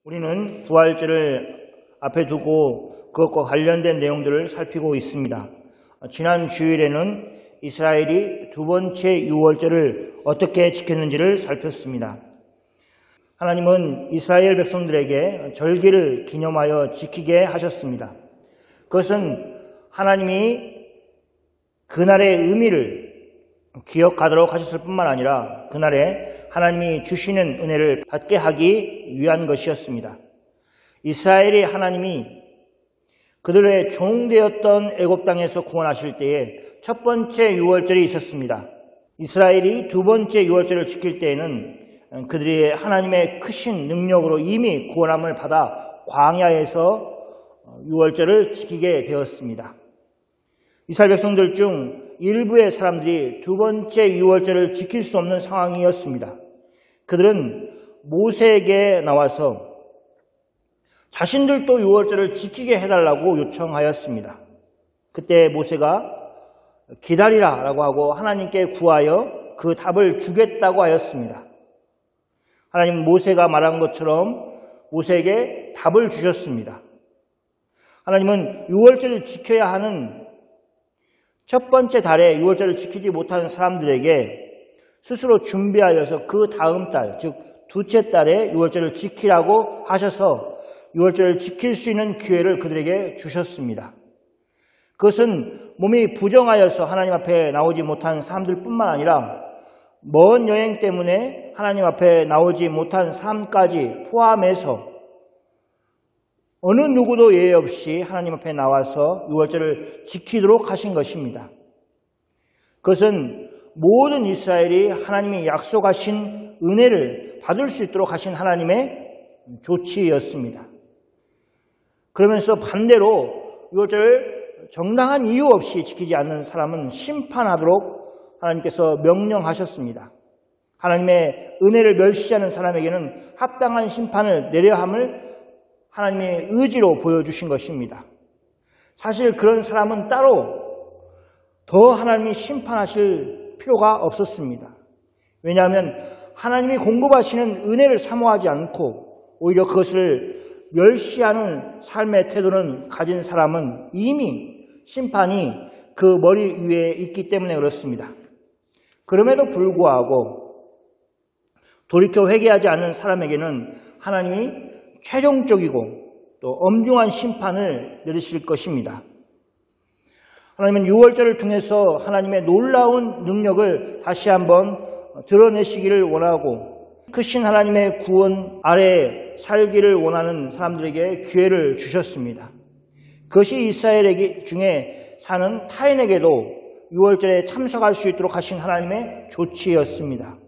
우리는 부활절을 앞에 두고 그것과 관련된 내용들을 살피고 있습니다. 지난 주일에는 이스라엘이 두 번째 유월절을 어떻게 지켰는지를 살폈습니다. 하나님은 이스라엘 백성들에게 절기를 기념하여 지키게 하셨습니다. 그것은 하나님이 그날의 의미를 기억하도록 하셨을 뿐만 아니라 그날에 하나님이 주시는 은혜를 받게 하기 위한 것이었습니다. 이스라엘이 하나님이 그들의 종되었던 애굽 땅에서 구원하실 때에 첫 번째 유월절이 있었습니다. 이스라엘이 두 번째 유월절을 지킬 때에는 그들이 하나님의 크신 능력으로 이미 구원함을 받아 광야에서 유월절을 지키게 되었습니다. 이스라엘 백성들 중 일부의 사람들이 두 번째 유월절을 지킬 수 없는 상황이었습니다. 그들은 모세에게 나와서 자신들도 유월절을 지키게 해달라고 요청하였습니다. 그때 모세가 기다리라 라고 하고 하나님께 구하여 그 답을 주겠다고 하였습니다. 하나님은 모세가 말한 것처럼 모세에게 답을 주셨습니다. 하나님은 유월절을 지켜야 하는 첫 번째 달에 유월절을 지키지 못하는 사람들에게 스스로 준비하여서 그 다음 달, 즉 두째 달에 유월절을 지키라고 하셔서 유월절을 지킬 수 있는 기회를 그들에게 주셨습니다. 그것은 몸이 부정하여서 하나님 앞에 나오지 못한 사람들뿐만 아니라 먼 여행 때문에 하나님 앞에 나오지 못한 사람까지 포함해서 어느 누구도 예외 없이 하나님 앞에 나와서 유월절을 지키도록 하신 것입니다. 그것은 모든 이스라엘이 하나님이 약속하신 은혜를 받을 수 있도록 하신 하나님의 조치였습니다. 그러면서 반대로 유월절을 정당한 이유 없이 지키지 않는 사람은 심판하도록 하나님께서 명령하셨습니다. 하나님의 은혜를 멸시하는 사람에게는 합당한 심판을 내려야 함을 하나님의 의지로 보여주신 것입니다. 사실 그런 사람은 따로 더 하나님이 심판하실 필요가 없었습니다. 왜냐하면 하나님이 공급하시는 은혜를 사모하지 않고 오히려 그것을 멸시하는 삶의 태도는 가진 사람은 이미 심판이 그 머리 위에 있기 때문에 그렇습니다. 그럼에도 불구하고 돌이켜 회개하지 않는 사람에게는 하나님이 최종적이고 또 엄중한 심판을 내리실 것입니다. 하나님은 유월절을 통해서 하나님의 놀라운 능력을 다시 한번 드러내시기를 원하고 크신 하나님의 구원 아래에 살기를 원하는 사람들에게 기회를 주셨습니다. 그것이 이스라엘 중에 사는 타인에게도 유월절에 참석할 수 있도록 하신 하나님의 조치였습니다.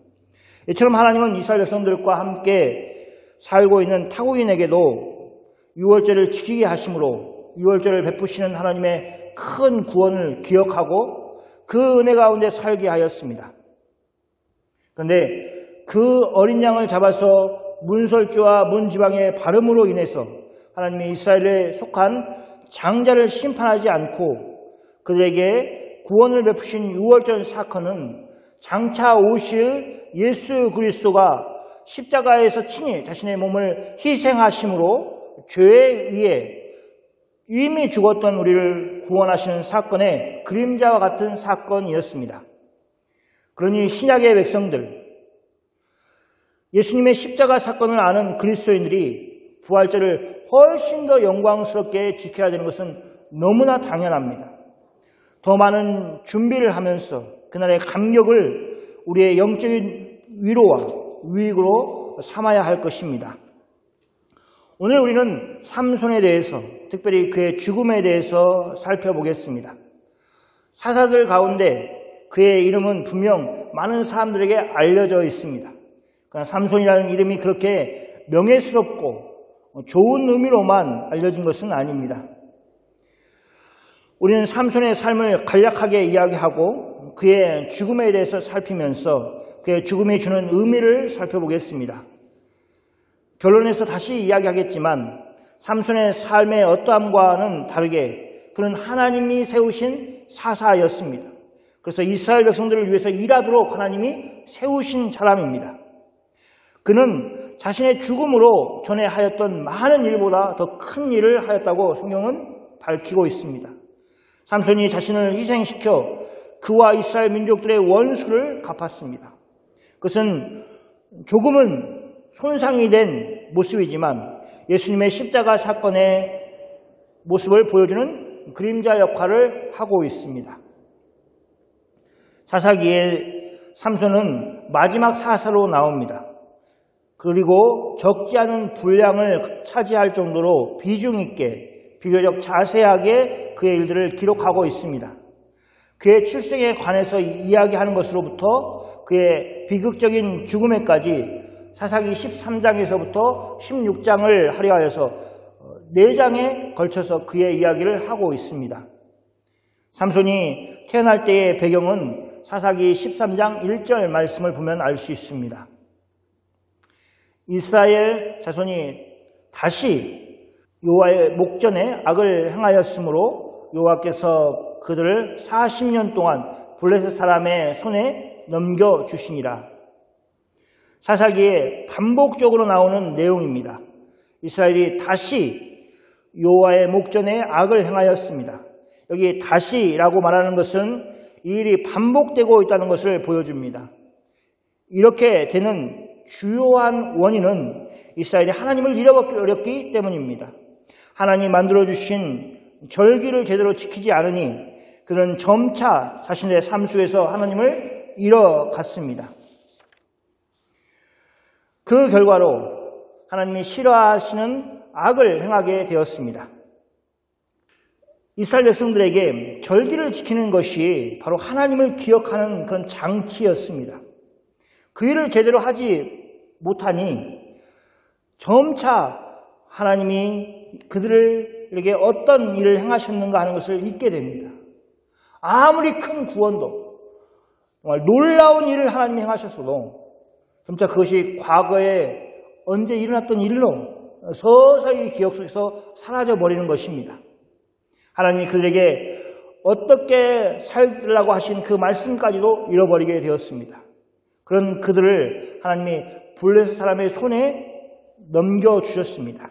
이처럼 하나님은 이스라엘 백성들과 함께 살고 있는 타국인에게도 유월절을 지키게 하심으로 유월절을 베푸시는 하나님의 큰 구원을 기억하고 그 은혜 가운데 살게 하였습니다. 그런데 그 어린 양을 잡아서 문설주와 문지방의 발음으로 인해서 하나님이 이스라엘에 속한 장자를 심판하지 않고 그들에게 구원을 베푸신 유월절 사건은 장차 오실 예수 그리스도가 십자가에서 친히 자신의 몸을 희생하심으로 죄에 의해 이미 죽었던 우리를 구원하시는 사건의 그림자와 같은 사건이었습니다. 그러니 신약의 백성들, 예수님의 십자가 사건을 아는 그리스도인들이 부활절을 훨씬 더 영광스럽게 지켜야 되는 것은 너무나 당연합니다. 더 많은 준비를 하면서 그날의 감격을 우리의 영적인 위로와 유익으로 삼아야 할 것입니다. 오늘 우리는 삼손에 대해서, 특별히 그의 죽음에 대해서 살펴보겠습니다. 사사들 가운데 그의 이름은 분명 많은 사람들에게 알려져 있습니다. 그러나 삼손이라는 이름이 그렇게 명예스럽고 좋은 의미로만 알려진 것은 아닙니다. 우리는 삼손의 삶을 간략하게 이야기하고 그의 죽음에 대해서 살피면서 그의 죽음이 주는 의미를 살펴보겠습니다. 결론에서 다시 이야기하겠지만 삼손의 삶의 어떠함과는 다르게 그는 하나님이 세우신 사사였습니다. 그래서 이스라엘 백성들을 위해서 일하도록 하나님이 세우신 사람입니다. 그는 자신의 죽음으로 전에 하였던 많은 일보다 더 큰 일을 하였다고 성경은 밝히고 있습니다. 삼손이 자신을 희생시켜 그와 이스라엘 민족들의 원수를 갚았습니다. 그것은 조금은 손상이 된 모습이지만 예수님의 십자가 사건의 모습을 보여주는 그림자 역할을 하고 있습니다. 사사기에 삼손은 마지막 사사로 나옵니다. 그리고 적지 않은 분량을 차지할 정도로 비중 있게 비교적 자세하게 그의 일들을 기록하고 있습니다. 그의 출생에 관해서 이야기하는 것으로부터 그의 비극적인 죽음에까지 사사기 13장에서부터 16장을 하려 하여서 4장에 걸쳐서 그의 이야기를 하고 있습니다. 삼손이 태어날 때의 배경은 사사기 13장 1절 말씀을 보면 알 수 있습니다. 이스라엘 자손이 다시 여호와의 목전에 악을 행하였으므로 여호와께서 그들을 40년 동안 블레셋 사람의 손에 넘겨주시니라. 사사기에 반복적으로 나오는 내용입니다. 이스라엘이 다시 여호와의 목전에 악을 행하였습니다. 여기 다시라고 말하는 것은 이 일이 반복되고 있다는 것을 보여줍니다. 이렇게 되는 주요한 원인은 이스라엘이 하나님을 잃어버렸기 때문입니다. 하나님이 만들어주신 절기를 제대로 지키지 않으니 그는 점차 자신의 삶 속에서 하나님을 잃어갔습니다. 그 결과로 하나님이 싫어하시는 악을 행하게 되었습니다. 이스라엘 백성들에게 절기를 지키는 것이 바로 하나님을 기억하는 그런 장치였습니다. 그 일을 제대로 하지 못하니 점차 하나님이 그들에게 어떤 일을 행하셨는가 하는 것을 잊게 됩니다. 아무리 큰 구원도 정말 놀라운 일을 하나님이 행하셨어도 점차 그것이 과거에 언제 일어났던 일로 서서히 기억 속에서 사라져버리는 것입니다. 하나님이 그들에게 어떻게 살라고 하신 그 말씀까지도 잃어버리게 되었습니다. 그런 그들을 하나님이 블레셋 사람의 손에 넘겨주셨습니다.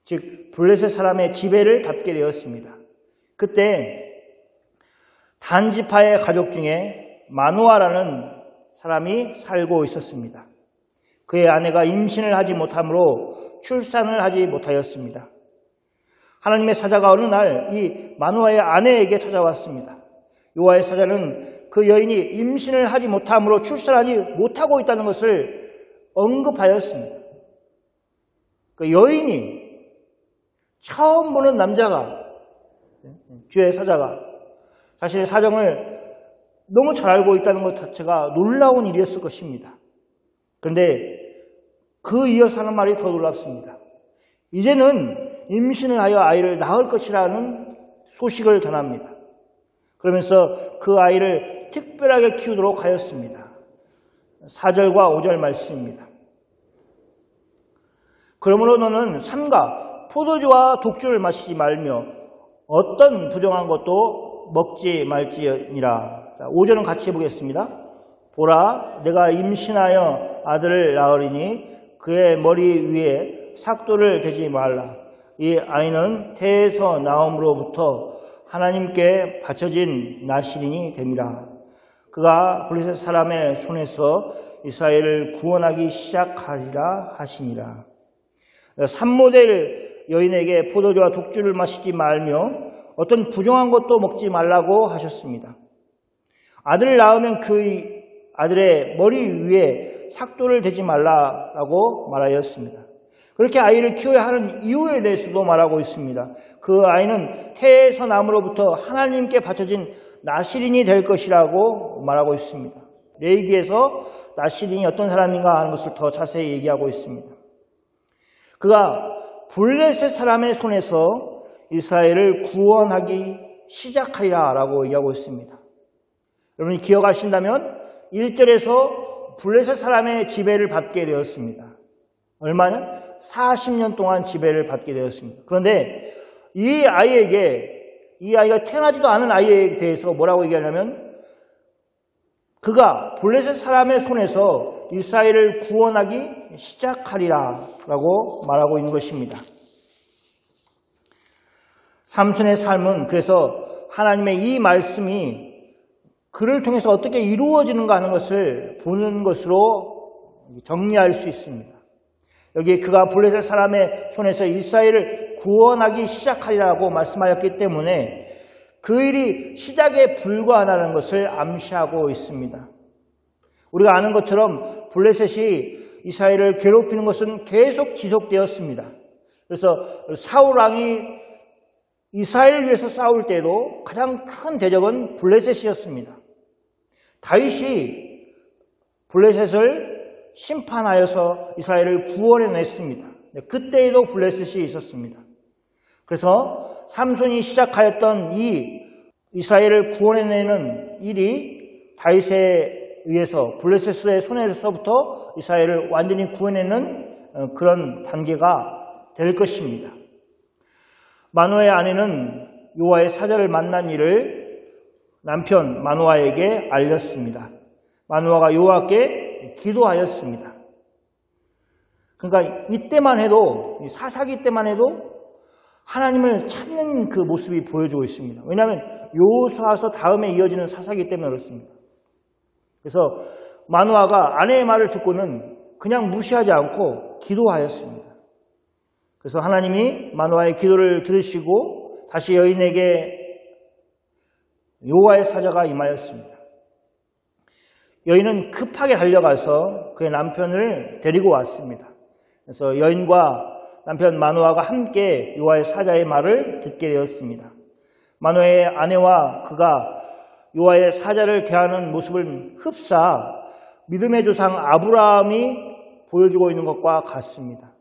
즉 블레셋 사람의 지배를 받게 되었습니다. 그때 단지파의 가족 중에 마노아라는 사람이 살고 있었습니다. 그의 아내가 임신을 하지 못하므로 출산을 하지 못하였습니다. 하나님의 사자가 어느 날 이 마노아의 아내에게 찾아왔습니다. 여호와의 사자는 그 여인이 임신을 하지 못함으로 출산하지 못하고 있다는 것을 언급하였습니다. 그 여인이 처음 보는 남자가, 주의 사자가 자신의 사정을 너무 잘 알고 있다는 것 자체가 놀라운 일이었을 것입니다. 그런데 그 이어서 하는 말이 더 놀랍습니다. 이제는 임신을 하여 아이를 낳을 것이라는 소식을 전합니다. 그러면서 그 아이를 특별하게 키우도록 하였습니다. 4절과 5절 말씀입니다. 그러므로 너는 삼가 포도주와 독주를 마시지 말며 어떤 부정한 것도 먹지 말지니라. 5절은 같이 해보겠습니다. 보라, 내가 임신하여 아들을 낳으리니 그의 머리 위에 삭도를 대지 말라. 이 아이는 태에서 나옴으로부터 하나님께 바쳐진 나실인이 됨이라. 그가 블레셋 사람의 손에서 이스라엘을 구원하기 시작하리라 하시니라. 산모될 여인에게 포도주와 독주를 마시지 말며 어떤 부정한 것도 먹지 말라고 하셨습니다. 아들을 낳으면 그 아들의 머리 위에 삭도를 대지 말라라고 말하였습니다. 그렇게 아이를 키워야 하는 이유에 대해서도 말하고 있습니다. 그 아이는 태에서 남으로부터 하나님께 바쳐진 나실인이 될 것이라고 말하고 있습니다. 레위기에서 나실인이 어떤 사람인가 하는 것을 더 자세히 얘기하고 있습니다. 그가 블레셋 사람의 손에서 이스라엘을 구원하기 시작하리라라고 얘기하고 있습니다. 여러분이 기억하신다면 1절에서 블레셋 사람의 지배를 받게 되었습니다. 얼마나? 40년 동안 지배를 받게 되었습니다. 그런데 이 아이가 태어나지도 않은 아이에 대해서 뭐라고 얘기하냐면 그가 블레셋 사람의 손에서 이스라엘을 구원하기 시작하리라 라고 말하고 있는 것입니다. 삼손의 삶은 그래서 하나님의 이 말씀이 그를 통해서 어떻게 이루어지는가 하는 것을 보는 것으로 정리할 수 있습니다. 여기에 그가 블레셋 사람의 손에서 이스라엘을 구원하기 시작하리라고 말씀하였기 때문에 그 일이 시작에 불과하다는 것을 암시하고 있습니다. 우리가 아는 것처럼 블레셋이 이스라엘을 괴롭히는 것은 계속 지속되었습니다. 그래서 사울 왕이 이스라엘을 위해서 싸울 때도 가장 큰 대적은 블레셋이었습니다. 다윗이 블레셋을 심판하여서 이스라엘을 구원해냈습니다. 그때에도 블레셋이 있었습니다. 그래서 삼손이 시작하였던 이 이스라엘을 구원해내는 일이 다윗에 의해서 블레셋의 손에서부터 이스라엘을 완전히 구원해내는 그런 단계가 될 것입니다. 마노아의 아내는 여호와의 사자를 만난 일을 남편 마노아에게 알렸습니다. 마노아가 여호와께 기도하였습니다. 그러니까 이때만 해도, 사사기 때만 해도 하나님을 찾는 그 모습이 보여주고 있습니다. 왜냐하면 여호수아서 다음에 이어지는 사사기 때문에 그렇습니다. 그래서 마노아가 아내의 말을 듣고는 그냥 무시하지 않고 기도하였습니다. 그래서 하나님이 마노아의 기도를 들으시고 다시 여인에게 여호와의 사자가 임하였습니다. 여인은 급하게 달려가서 그의 남편을 데리고 왔습니다. 그래서 여인과 남편 마노아가 함께 여호와의 사자의 말을 듣게 되었습니다. 마노아의 아내와 그가 여호와의 사자를 대하는 모습을 흡사 믿음의 조상 아브라함이 보여주고 있는 것과 같습니다.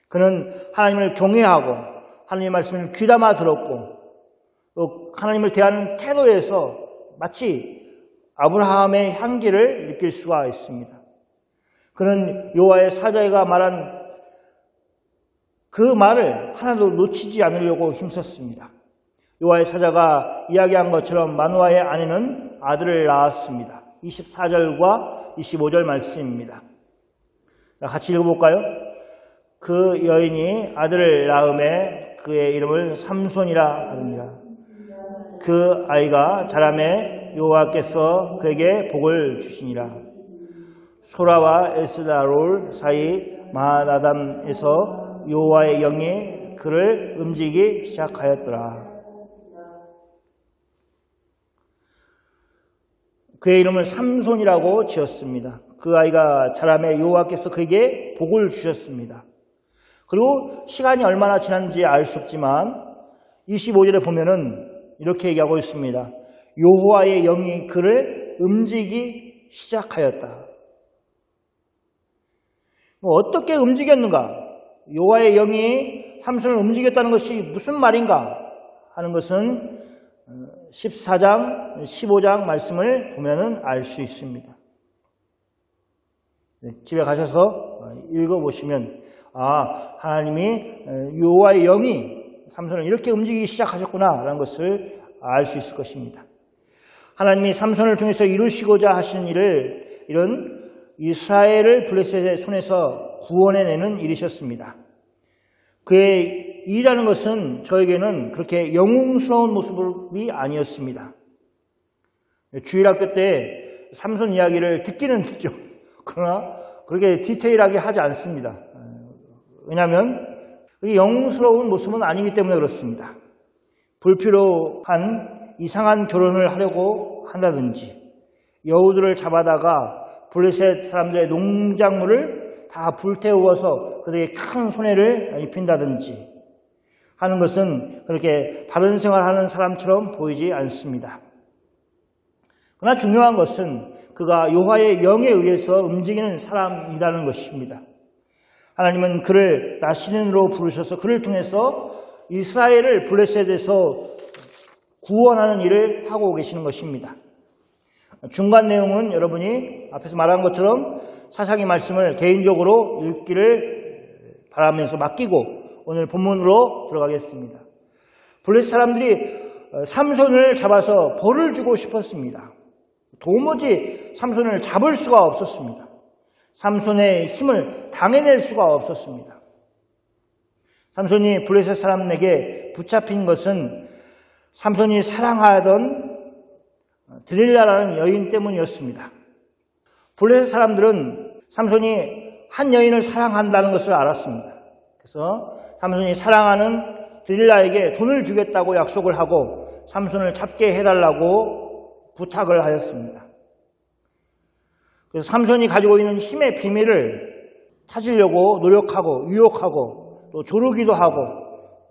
그는 하나님을 경외하고 하나님의 말씀을 귀담아 들었고 또 하나님을 대하는 태도에서 마치 아브라함의 향기를 느낄 수가 있습니다. 그는 여호와의 사자가 말한 그 말을 하나도 놓치지 않으려고 힘썼습니다. 여호와의 사자가 이야기한 것처럼 마노아의 아내는 아들을 낳았습니다. 24절과 25절 말씀입니다. 같이 읽어볼까요? 그 여인이 아들을 낳음에 그의 이름을 삼손이라 하느니라. 그 아이가 자라매 여호와께서 그에게 복을 주시니라. 소라와 에스다롤 사이 마하나담에서 여호와의 영이 그를 움직이기 시작하였더라. 그의 이름을 삼손이라고 지었습니다. 그 아이가 자라매 여호와께서 그에게 복을 주셨습니다. 그리고 시간이 얼마나 지났는지 알 수 없지만 25절에 보면은 이렇게 얘기하고 있습니다. 여호와의 영이 그를 움직이기 시작하였다. 어떻게 움직였는가? 여호와의 영이 삼손을 움직였다는 것이 무슨 말인가 하는 것은 14장, 15장 말씀을 보면은 알 수 있습니다. 집에 가셔서 읽어보시면 하나님이 여호와의 영이 삼손을 이렇게 움직이기 시작하셨구나 라는 것을 알 수 있을 것입니다. 하나님이 삼손을 통해서 이루시고자 하신 일을 이런 이스라엘을 블레셋의 손에서 구원해내는 일이셨습니다. 그의 일이라는 것은 저에게는 그렇게 영웅스러운 모습이 아니었습니다. 주일학교 때 삼손 이야기를 듣기는 듣죠. 그러나 그렇게 디테일하게 하지 않습니다. 왜냐하면 영웅스러운 모습은 아니기 때문에 그렇습니다. 불필요한 이상한 결혼을 하려고 한다든지 여우들을 잡아다가 블레셋 사람들의 농작물을 다 불태워서 그들에게 큰 손해를 입힌다든지 하는 것은 그렇게 바른 생활하는 사람처럼 보이지 않습니다. 그러나 중요한 것은 그가 여호와의 영에 의해서 움직이는 사람이라는 것입니다. 하나님은 그를 낮 시인으로 부르셔서 그를 통해서 이스라엘을 블레셋에서 구원하는 일을 하고 계시는 것입니다. 중간 내용은 여러분이 앞에서 말한 것처럼 사사기 말씀을 개인적으로 읽기를 바라면서 맡기고 오늘 본문으로 들어가겠습니다. 블레셋 사람들이 삼손을 잡아서 벌을 주고 싶었습니다. 도무지 삼손을 잡을 수가 없었습니다. 삼손의 힘을 당해낼 수가 없었습니다. 삼손이 블레셋 사람에게 붙잡힌 것은 삼손이 사랑하던 드릴라라는 여인 때문이었습니다. 블레셋 사람들은 삼손이 한 여인을 사랑한다는 것을 알았습니다. 그래서 삼손이 사랑하는 드릴라에게 돈을 주겠다고 약속을 하고 삼손을 잡게 해달라고 부탁을 하였습니다. 그래서 삼손이 가지고 있는 힘의 비밀을 찾으려고 노력하고 유혹하고 또 조르기도 하고,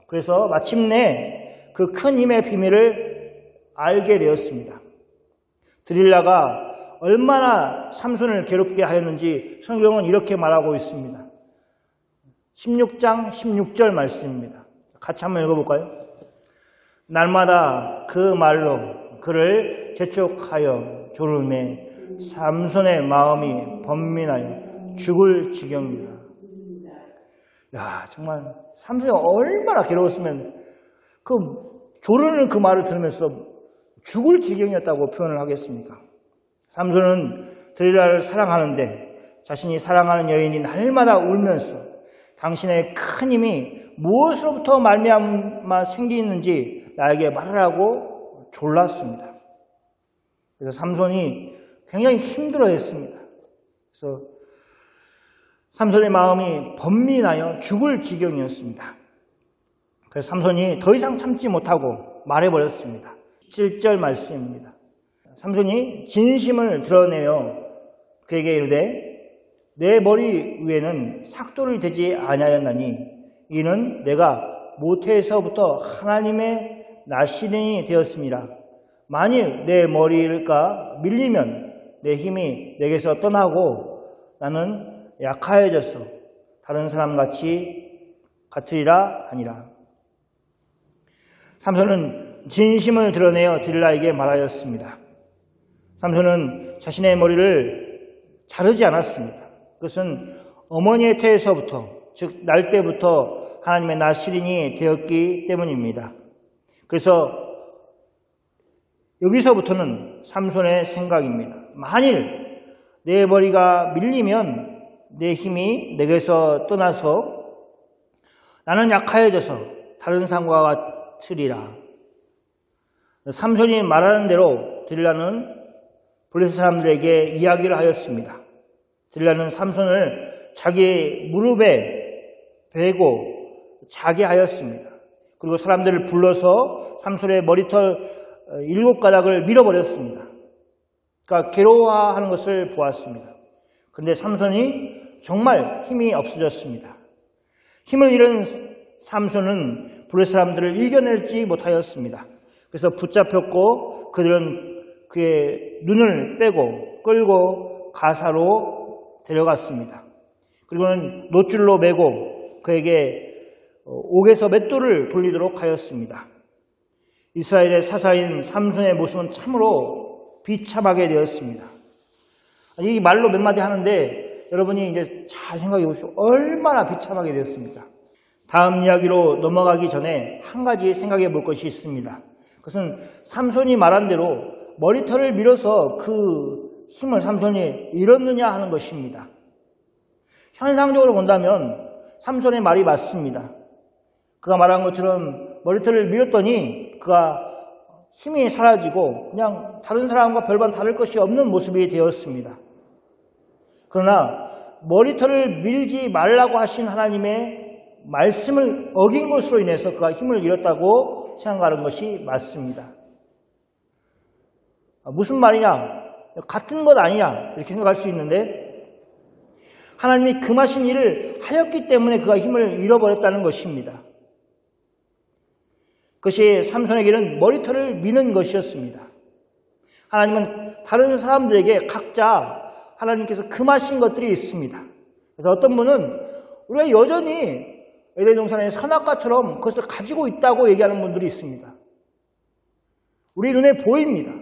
그래서 마침내 그 큰 힘의 비밀을 알게 되었습니다. 드릴라가 얼마나 삼손을 괴롭게 하였는지 성경은 이렇게 말하고 있습니다. 16장 16절 말씀입니다. 같이 한번 읽어볼까요? 날마다 그 말로 그를 재촉하여 조르매 삼손의 마음이 번민하여 죽을 지경이라. 야, 정말 삼손이 얼마나 괴로웠으면 그 조르는 그 말을 들으면서 죽을 지경이었다고 표현을 하겠습니까? 삼손은 드릴라를 사랑하는데 자신이 사랑하는 여인이 날마다 울면서 당신의 큰 힘이 무엇으로부터 말미암아 생기는지 나에게 말하라고 졸랐습니다. 그래서 삼손이 굉장히 힘들어했습니다. 그래서 삼손의 마음이 번민하여 죽을 지경이었습니다. 그래서 삼손이 더 이상 참지 못하고 말해버렸습니다. 7절 말씀입니다. 삼손이 진심을 드러내어 그에게 이르되 내 머리 위에는 삭도를 대지 아니하였나니 이는 내가 모태에서부터 하나님의 나시린이 되었습니다. 만일 내 머리가 밀리면 내 힘이 내게서 떠나고 나는 약하여져서 다른 사람같이 같으리라 하니라. 삼손은 진심을 드러내어 드릴라에게 말하였습니다. 삼손은 자신의 머리를 자르지 않았습니다. 그것은 어머니의 태에서부터, 즉 날 때부터 하나님의 나시린이 되었기 때문입니다. 그래서 여기서부터는 삼손의 생각입니다. 만일 내 머리가 밀리면 내 힘이 내게서 떠나서 나는 약하여져서 다른 사람과 같으리라. 삼손이 말하는 대로 드릴라는 블레셋 사람들에게 이야기를 하였습니다. 드릴라는 삼손을 자기 무릎에 베고 자게 하였습니다. 그리고 사람들을 불러서 삼손의 머리털 7가닥을 밀어버렸습니다. 그러니까 괴로워하는 것을 보았습니다. 그런데 삼손이 정말 힘이 없어졌습니다. 힘을 잃은 삼손은 블레셋 사람들을 이겨낼지 못하였습니다. 그래서 붙잡혔고 그들은 그의 눈을 빼고 끌고 가사로 데려갔습니다. 그리고는 노줄로 매고 그에게 옥에서 맷돌을 돌리도록 하였습니다. 이스라엘의 사사인 삼손의 모습은 참으로 비참하게 되었습니다. 이 말로 몇 마디 하는데 여러분이 이제 잘 생각해 보십시오. 얼마나 비참하게 되었습니까? 다음 이야기로 넘어가기 전에 한 가지 생각해 볼 것이 있습니다. 그것은 삼손이 말한 대로 머리털을 밀어서 그 힘을 삼손이 잃었느냐 하는 것입니다. 현상적으로 본다면 삼손의 말이 맞습니다. 그가 말한 것처럼 머리털을 밀었더니 그가 힘이 사라지고 그냥 다른 사람과 별반 다를 것이 없는 모습이 되었습니다. 그러나 머리털을 밀지 말라고 하신 하나님의 말씀을 어긴 것으로 인해서 그가 힘을 잃었다고 생각하는 것이 맞습니다. 무슨 말이냐? 같은 것 아니냐? 이렇게 생각할 수 있는데 하나님이 금하신 일을 하였기 때문에 그가 힘을 잃어버렸다는 것입니다. 그것이 삼손에게는 머리털을 미는 것이었습니다. 하나님은 다른 사람들에게 각자 하나님께서 금하신 것들이 있습니다. 그래서 어떤 분은 우리가 여전히 에덴 동산의 선악과처럼 그것을 가지고 있다고 얘기하는 분들이 있습니다. 우리 눈에 보입니다.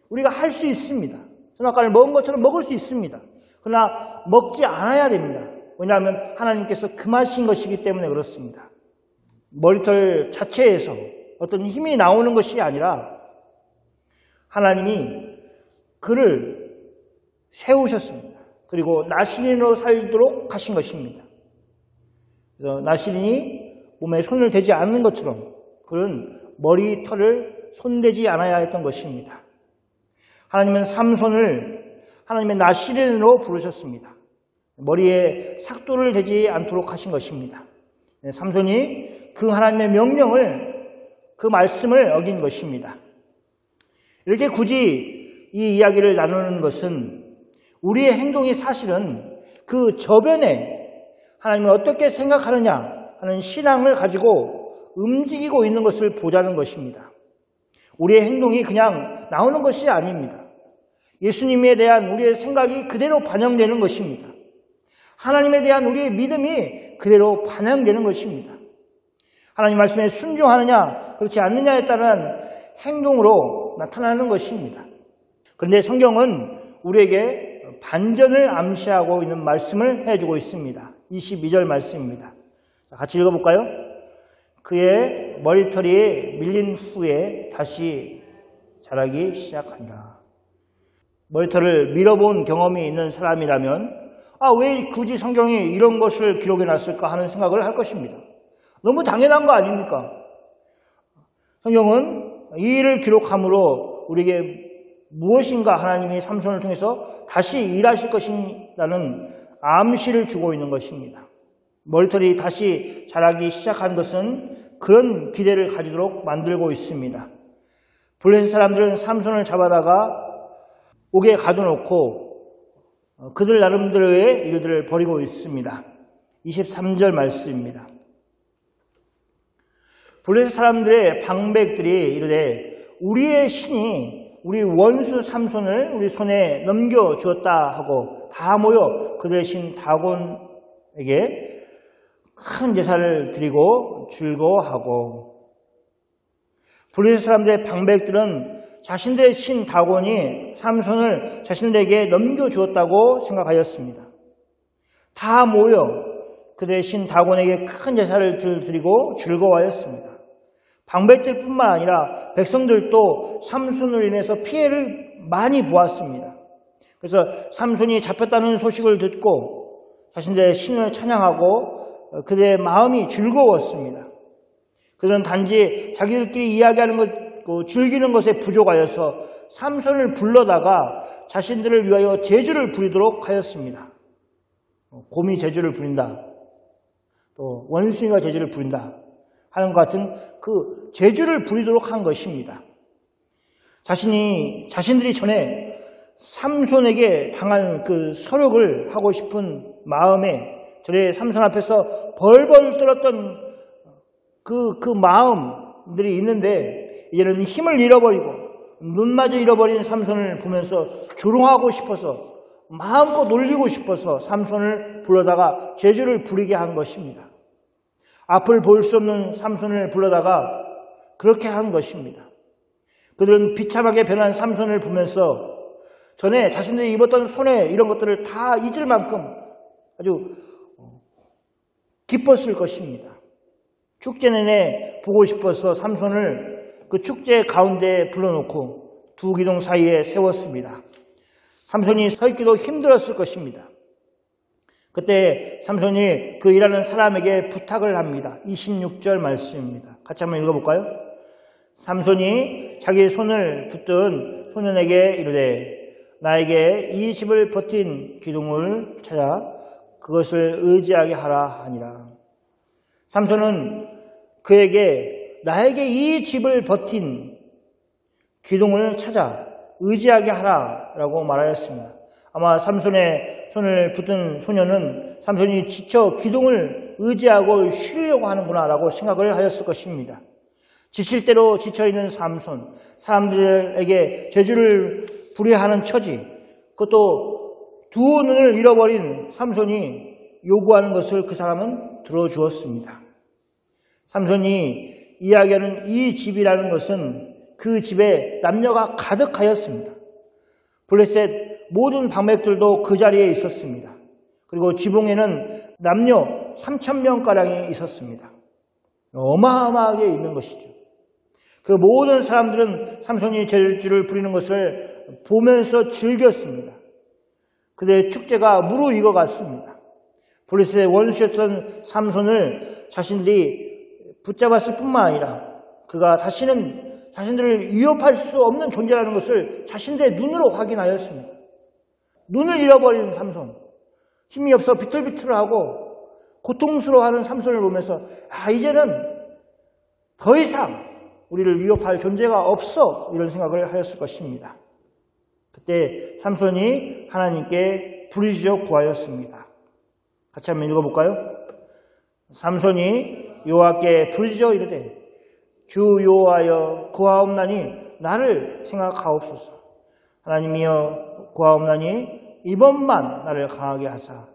우리가 할 수 있습니다. 선악과를 먹은 것처럼 먹을 수 있습니다. 그러나 먹지 않아야 됩니다. 왜냐하면 하나님께서 금하신 것이기 때문에 그렇습니다. 머리털 자체에서 어떤 힘이 나오는 것이 아니라 하나님이 그를 세우셨습니다. 그리고 나시린으로 살도록 하신 것입니다. 그래서 나시린이 몸에 손을 대지 않는 것처럼 그는 머리털을 손대지 않아야 했던 것입니다. 하나님은 삼손을 하나님의 나시린으로 부르셨습니다. 머리에 삭도를 대지 않도록 하신 것입니다. 삼손이 그 하나님의 명령을, 그 말씀을 어긴 것입니다. 이렇게 굳이 이 이야기를 나누는 것은 우리의 행동이 사실은 그 저변에 하나님을 어떻게 생각하느냐 하는 신앙을 가지고 움직이고 있는 것을 보자는 것입니다. 우리의 행동이 그냥 나오는 것이 아닙니다. 예수님에 대한 우리의 생각이 그대로 반영되는 것입니다. 하나님에 대한 우리의 믿음이 그대로 반영되는 것입니다. 하나님 말씀에 순종하느냐 그렇지 않느냐에 따른 행동으로 나타나는 것입니다. 그런데 성경은 우리에게 반전을 암시하고 있는 말씀을 해주고 있습니다. 22절 말씀입니다. 같이 읽어볼까요? 그의 머리털이 밀린 후에 다시 자라기 시작하니라. 머리털을 밀어본 경험이 있는 사람이라면 왜 굳이 성경이 이런 것을 기록해놨을까 하는 생각을 할 것입니다. 너무 당연한 거 아닙니까? 성경은 이 일을 기록함으로 우리에게 무엇인가 하나님이 삼손을 통해서 다시 일하실 것이라는 암시를 주고 있는 것입니다. 머리털이 다시 자라기 시작한 것은 그런 기대를 가지도록 만들고 있습니다. 블레셋 사람들은 삼손을 잡아다가 옥에 가둬놓고 그들 나름대로의 일들을 벌이고 있습니다. 23절 말씀입니다. 블레셋 사람들의 방백들이 이르되 우리의 신이 우리 원수 삼손을 우리 손에 넘겨주었다 하고 다 모여 그들의 신 다곤에게 큰 제사를 드리고 즐거워하고, 블레셋 사람들의 방백들은 자신들의 신 다곤이 삼손을 자신들에게 넘겨주었다고 생각하였습니다. 다 모여 그들의 신 다곤에게 큰 제사를 드리고 즐거워하였습니다. 방백들뿐만 아니라 백성들도 삼손으로 인해서 피해를 많이 보았습니다. 그래서 삼손이 잡혔다는 소식을 듣고 자신들의 신을 찬양하고 그들의 마음이 즐거웠습니다. 그들은 단지 자기들끼리 이야기하는 것, 즐기는 것에 부족하여서 삼손을 불러다가 자신들을 위하여 제주를 부리도록 하였습니다. 곰이 제주를 부린다, 또 원숭이가 제주를 부린다 하는 것 같은 그 제주를 부리도록 한 것입니다. 자신들이 전에 삼손에게 당한 그 서력을 하고 싶은 마음에, 전에 삼손 앞에서 벌벌 떨었던 그 마음들이 있는데, 이제는 힘을 잃어버리고 눈마저 잃어버린 삼손을 보면서 조롱하고 싶어서, 마음껏 놀리고 싶어서 삼손을 불러다가 제주를 부리게 한 것입니다. 앞을 볼 수 없는 삼손을 불러다가 그렇게 한 것입니다. 그들은 비참하게 변한 삼손을 보면서 전에 자신들이 입었던 손에 이런 것들을 다 잊을 만큼 아주 기뻤을 것입니다. 축제 내내 보고 싶어서 삼손을 그 축제 가운데에 불러놓고 두 기둥 사이에 세웠습니다. 삼손이 서 있기도 힘들었을 것입니다. 그때 삼손이 그 일하는 사람에게 부탁을 합니다. 26절 말씀입니다. 같이 한번 읽어볼까요? 삼손이 자기 손을 붙든 소년에게 이르되 나에게 이 집을 버틴 기둥을 찾아 그것을 의지하게 하라 하니라. 삼손은 그에게 나에게 이 집을 버틴 기둥을 찾아 의지하게 하라라고 말하였습니다. 아마 삼손의 손을 붙든 소년은 삼손이 지쳐 기둥을 의지하고 쉬려고 하는구나라고 생각을 하였을 것입니다. 지칠 대로 지쳐있는 삼손, 사람들에게 제주를 부리하는 처지, 그것도 두 눈을 잃어버린 삼손이 요구하는 것을 그 사람은 들어주었습니다. 삼손이 이야기하는 이 집이라는 것은 그 집에 남녀가 가득하였습니다. 블레셋 모든 방백들도 그 자리에 있었습니다. 그리고 지붕에는 남녀 3,000명가량이 있었습니다. 어마어마하게 있는 것이죠. 그 모든 사람들은 삼손이 제줄을 부리는 것을 보면서 즐겼습니다. 그들의 축제가 무르익어갔습니다. 블레셋의 원수였던 삼손을 자신들이 붙잡았을 뿐만 아니라 그가 다시는 자신들을 위협할 수 없는 존재라는 것을 자신들의 눈으로 확인하였습니다. 눈을 잃어버린 삼손, 힘이 없어 비틀비틀하고 고통스러워하는 삼손을 보면서 이제는 더 이상 우리를 위협할 존재가 없어, 이런 생각을 하였을 것입니다. 그때 삼손이 하나님께 부르짖어 구하였습니다. 같이 한번 읽어볼까요? 삼손이 여호와께 부르짖어 이르되 주 여호와여 구하옵나니 나를 생각하옵소서. 하나님이여 구하옵나니 이번만 나를 강하게 하사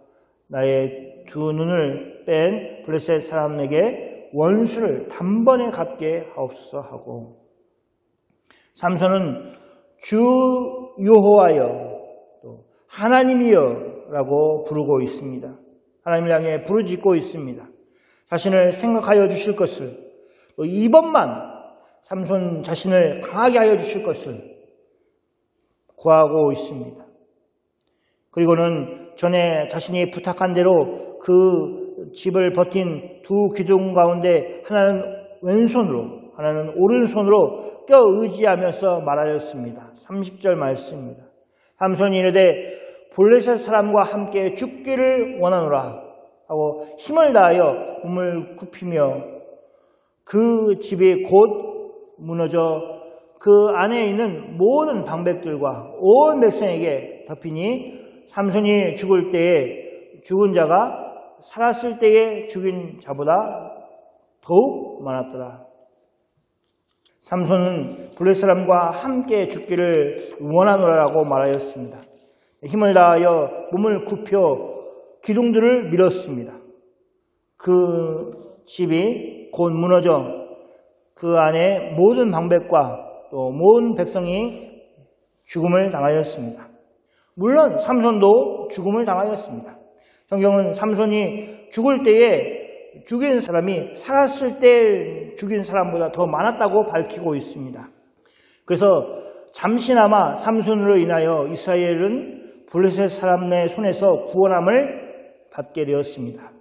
나의 두 눈을 뺀 블레셋 사람에게 원수를 단번에 갚게 하옵소서 하고, 삼손은 주 여호와여 또 하나님이여 라고 부르고 있습니다. 하나님을 향해 부르짖고 있습니다. 자신을 생각하여 주실 것을, 또 이번만 삼손 자신을 강하게 하여 주실 것을 구하고 있습니다. 그리고는 전에 자신이 부탁한 대로 그 집을 버틴 두 기둥 가운데 하나는 왼손으로 하나는 오른손으로 껴 의지하면서 말하였습니다. 30절 말씀입니다. 삼손이 이르되 블레셋 사람과 함께 죽기를 원하노라 하고 힘을 다하여 몸을 굽히며 그 집이 곧 무너져 그 안에 있는 모든 방백들과 온 백성에게 덮이니 삼손이 죽을 때에 죽은 자가 살았을 때에 죽인 자보다 더욱 많았더라. 삼손은 블레셋 사람과 함께 죽기를 원하노라라고 말하였습니다. 힘을 다하여 몸을 굽혀 기둥들을 밀었습니다. 그 집이 곧 무너져 그 안에 모든 방백과 또 모든 백성이 죽음을 당하였습니다. 물론 삼손도 죽음을 당하였습니다. 성경은 삼손이 죽을 때에 죽인 사람이 살았을 때 죽인 사람보다 더 많았다고 밝히고 있습니다. 그래서 잠시나마 삼손으로 인하여 이스라엘은 블레셋 사람의 손에서 구원함을 받게 되었습니다.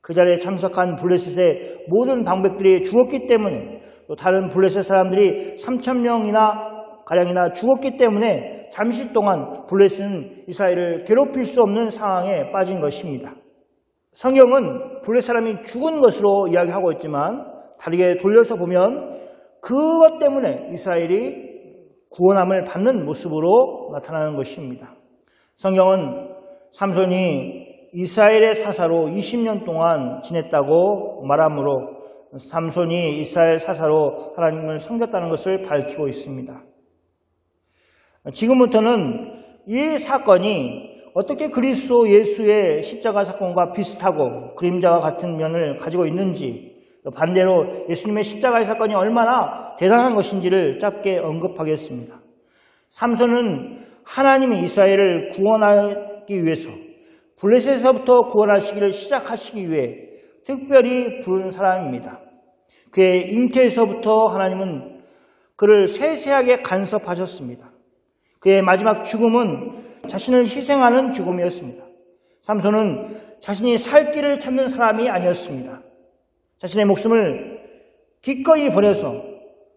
그 자리에 참석한 블레셋의 모든 방백들이 죽었기 때문에, 또 다른 블레셋 사람들이 3,000명이나 가량이나 죽었기 때문에 잠시 동안 블레셋은 이스라엘을 괴롭힐 수 없는 상황에 빠진 것입니다. 성경은 블레셋 사람이 죽은 것으로 이야기하고 있지만 다르게 돌려서 보면 그것 때문에 이스라엘이 구원함을 받는 모습으로 나타나는 것입니다. 성경은 삼손이 이스라엘의 사사로 20년 동안 지냈다고 말하므로 삼손이 이스라엘 사사로 하나님을 섬겼다는 것을 밝히고 있습니다. 지금부터는 이 사건이 어떻게 그리스도 예수의 십자가 사건과 비슷하고 그림자와 같은 면을 가지고 있는지, 반대로 예수님의 십자가의 사건이 얼마나 대단한 것인지를 짧게 언급하겠습니다. 삼손은 하나님이 이스라엘을 구원하기 위해서 블레셋에서부터 구원하시기를 시작하시기 위해 특별히 부른 사람입니다. 그의 잉태에서부터 하나님은 그를 세세하게 간섭하셨습니다. 그의 마지막 죽음은 자신을 희생하는 죽음이었습니다. 삼손은 자신이 살 길을 찾는 사람이 아니었습니다. 자신의 목숨을 기꺼이 버려서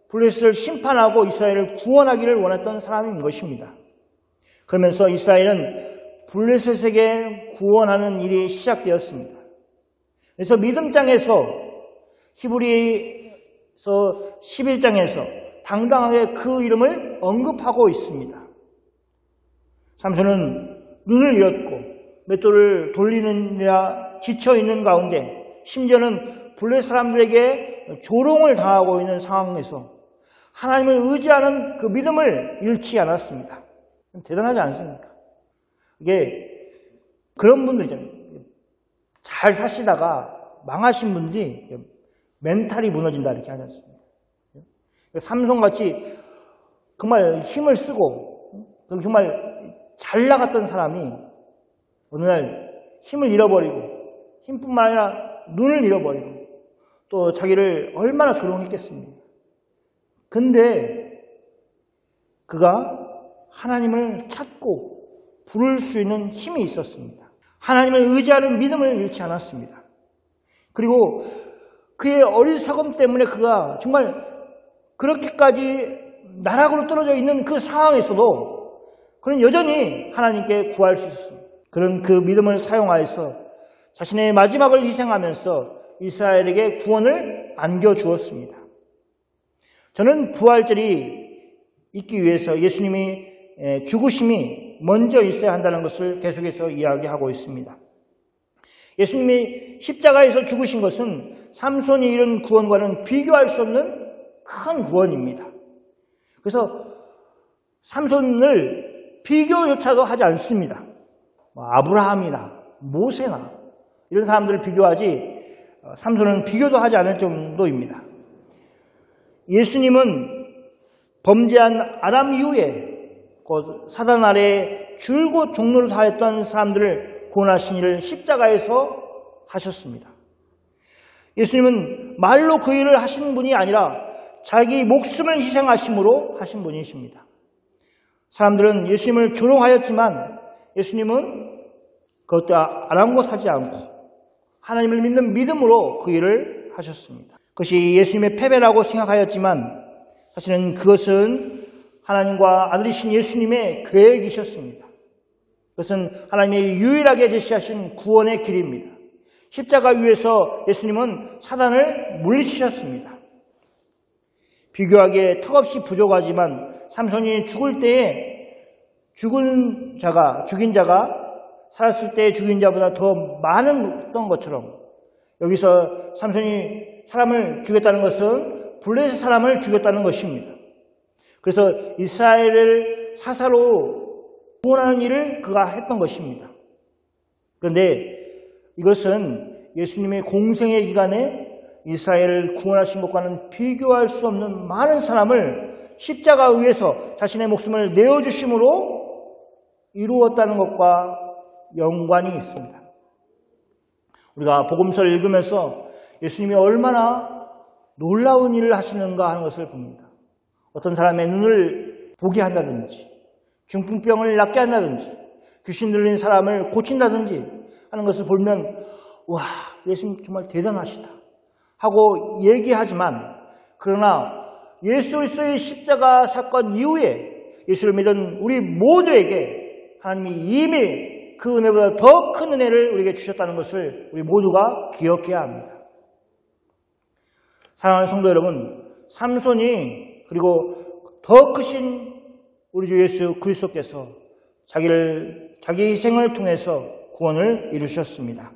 블레셋을 심판하고 이스라엘을 구원하기를 원했던 사람인 것입니다. 그러면서 이스라엘은 블레셋에게 구원하는 일이 시작되었습니다. 그래서 믿음장에서 히브리서 11장에서 당당하게 그 이름을 언급하고 있습니다. 삼손은 눈을 잃었고 맷돌을 돌리느라 지쳐있는 가운데, 심지어는 블레셋 사람들에게 조롱을 당하고 있는 상황에서 하나님을 의지하는 그 믿음을 잃지 않았습니다. 대단하지 않습니까? 이게 그런 분들이잖아요. 잘 사시다가 망하신 분들이 멘탈이 무너진다 이렇게 하지 않습니까? 삼손같이 정말 힘을 쓰고 정말 잘 나갔던 사람이 어느 날 힘을 잃어버리고, 힘뿐만 아니라 눈을 잃어버리고, 또 자기를 얼마나 조롱했겠습니까? 근데 그가 하나님을 찾고 부를 수 있는 힘이 있었습니다. 하나님을 의지하는 믿음을 잃지 않았습니다. 그리고 그의 어리석음 때문에 그가 정말 그렇게까지 나락으로 떨어져 있는 그 상황에서도 그는 여전히 하나님께 구할 수 있었습니다. 그런 그 믿음을 사용하여서 자신의 마지막을 희생하면서 이스라엘에게 구원을 안겨주었습니다. 저는 부활절이 있기 위해서 예수님이 죽으심이 먼저 있어야 한다는 것을 계속해서 이야기하고 있습니다. 예수님이 십자가에서 죽으신 것은 삼손이 이룬 구원과는 비교할 수 없는 큰 구원입니다. 그래서 삼손을 비교조차도 하지 않습니다. 아브라함이나 모세나 이런 사람들을 비교하지 삼손은 비교도 하지 않을 정도입니다. 예수님은 범죄한 아담 이후에 사단 아래에 줄곧 종로를 다했던 사람들을 구원하신 일을 십자가에서 하셨습니다. 예수님은 말로 그 일을 하신 분이 아니라 자기 목숨을 희생하심으로 하신 분이십니다. 사람들은 예수님을 조롱하였지만 예수님은 그것도 아랑곳하지 않고 하나님을 믿는 믿음으로 그 일을 하셨습니다. 그것이 예수님의 패배라고 생각하였지만 사실은 그것은 하나님과 아들이신 예수님의 계획이셨습니다. 그것은 하나님이 유일하게 제시하신 구원의 길입니다. 십자가 위에서 예수님은 사단을 물리치셨습니다. 비교하기에 턱없이 부족하지만 삼손이 죽을 때에 죽인 자가 살았을 때 죽인 자보다 더 많았던 것처럼 여기서 삼손이 사람을 죽였다는 것은 블레셋 사람을 죽였다는 것입니다. 그래서 이스라엘을 사사로 구원하는 일을 그가 했던 것입니다. 그런데 이것은 예수님의 공생의 기간에 이스라엘을 구원하신 것과는 비교할 수 없는 많은 사람을 십자가 위에서 자신의 목숨을 내어주심으로 이루었다는 것과 연관이 있습니다. 우리가 복음서를 읽으면서 예수님이 얼마나 놀라운 일을 하시는가 하는 것을 봅니다. 어떤 사람의 눈을 보게 한다든지 중풍병을 낫게 한다든지 귀신 들린 사람을 고친다든지 하는 것을 보면 와, 예수님 정말 대단하시다 하고 얘기하지만 그러나 예수 그리스도의 십자가 사건 이후에 예수를 믿은 우리 모두에게 하나님이 이미 그 은혜보다 더 큰 은혜를 우리에게 주셨다는 것을 우리 모두가 기억해야 합니다. 사랑하는 성도 여러분, 삼손이 그리고 더 크신 우리 주 예수 그리스도께서 자기 희생을 통해서 구원을 이루셨습니다.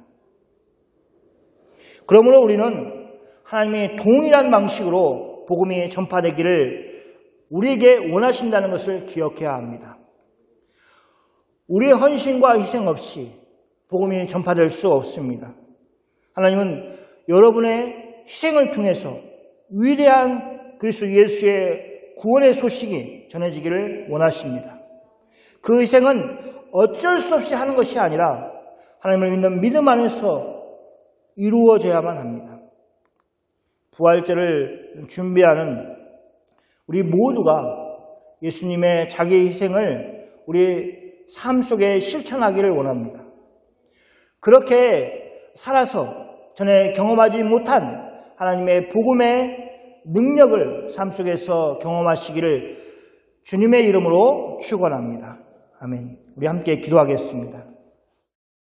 그러므로 우리는 하나님이 동일한 방식으로 복음이 전파되기를 우리에게 원하신다는 것을 기억해야 합니다. 우리의 헌신과 희생 없이 복음이 전파될 수 없습니다. 하나님은 여러분의 희생을 통해서 위대한 그리스도 예수의 구원의 소식이 전해지기를 원하십니다. 그 희생은 어쩔 수 없이 하는 것이 아니라 하나님을 믿는 믿음 안에서 이루어져야만 합니다. 부활절을 준비하는 우리 모두가 예수님의 자기의 희생을 우리 삶 속에 실천하기를 원합니다. 그렇게 살아서 전에 경험하지 못한 하나님의 복음의 능력을 삶 속에서 경험하시기를 주님의 이름으로 축원합니다. 아멘. 우리 함께 기도하겠습니다.